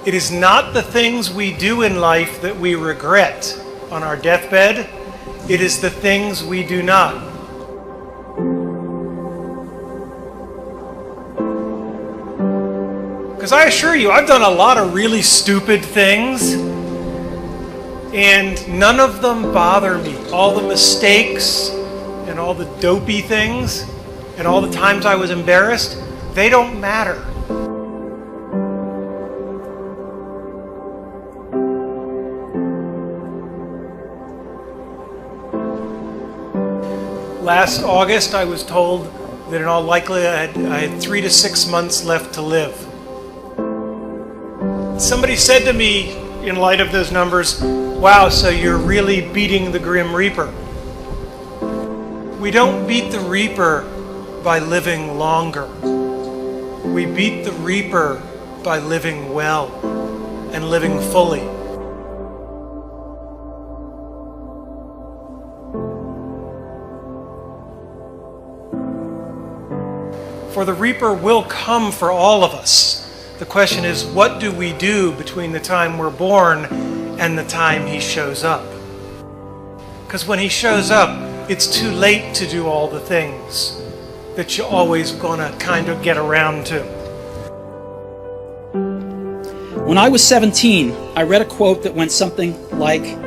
It is not the things we do in life that we regret on our deathbed. It is the things we do not. Because I assure you, I've done a lot of really stupid things, and none of them bother me. All the mistakes and all the dopey things and all the times I was embarrassed, they don't matter. Last August, I was told that in all likelihood I had 3 to 6 months left to live. Somebody said to me, in light of those numbers, "Wow, so you're really beating the Grim Reaper." We don't beat the Reaper by living longer. We beat the Reaper by living well and living fully. For the Reaper will come for all of us. The question is, what do we do between the time we're born and the time he shows up? Because when he shows up, it's too late to do all the things that you're always gonna kind of get around to. When I was 17, I read a quote that went something like,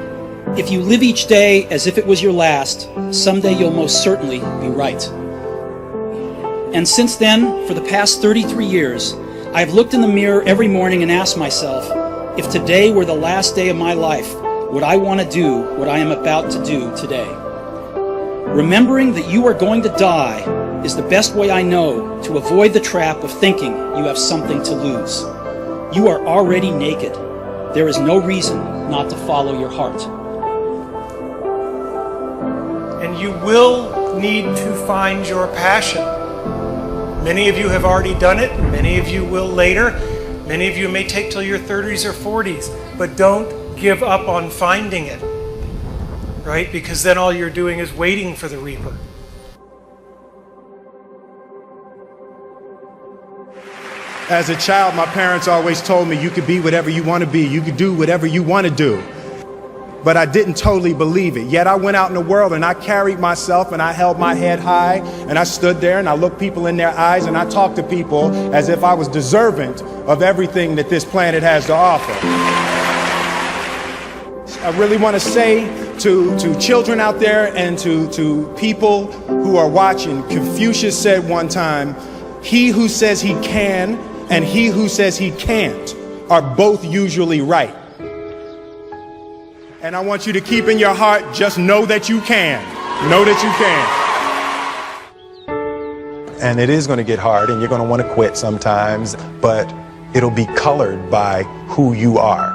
"If you live each day as if it was your last, someday you'll most certainly be right." And since then, for the past 33 years, I've looked in the mirror every morning and asked myself, if today were the last day of my life, would I want to do what I am about to do today? Remembering that you are going to die is the best way I know to avoid the trap of thinking you have something to lose. You are already naked. There is no reason not to follow your heart. And you will need to find your passion. Many of you have already done it. Many of you will later. Many of you may take till your 30s or 40s. But don't give up on finding it, right? Because then all you're doing is waiting for the Reaper. As a child, my parents always told me you could be whatever you want to be. You could do whatever you want to do. But I didn't totally believe it. Yet I went out in the world and I carried myself and I held my head high and I stood there and I looked people in their eyes and I talked to people as if I was deserving of everything that this planet has to offer. I really want to say to children out there and to people who are watching, Confucius said one time, he who says he can and he who says he can't are both usually right. And I want you to keep in your heart, just know that you can. Know that you can. And it is going to get hard and you're going to want to quit sometimes, but it'll be colored by who you are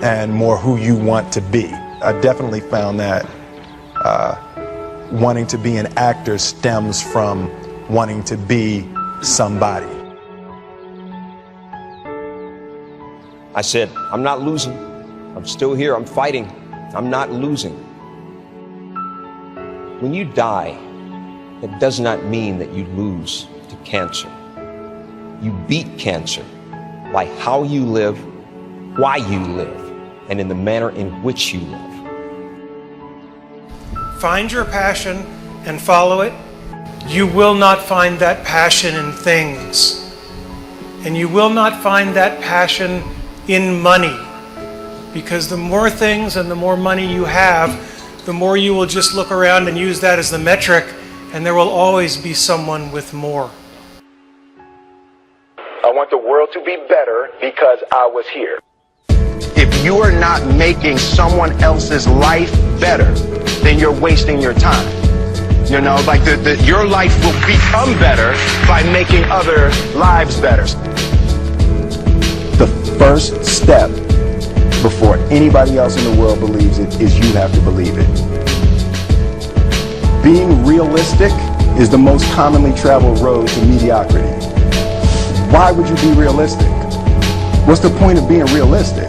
and more who you want to be. I definitely found that wanting to be an actor stems from wanting to be somebody. I said, I'm not losing. I'm still here, I'm fighting, I'm not losing. When you die, it does not mean that you lose to cancer. You beat cancer by how you live, why you live, and in the manner in which you live. Find your passion and follow it. You will not find that passion in things. And you will not find that passion in money. Because the more things and the more money you have, the more you will just look around and use that as the metric, and there will always be someone with more. I want the world to be better because I was here. If you are not making someone else's life better, then you're wasting your time. You know, like your life will become better by making other lives better. The first step before anybody else in the world believes it is you have to believe it. Being realistic is the most commonly traveled road to mediocrity. Why would you be realistic? What's the point of being realistic?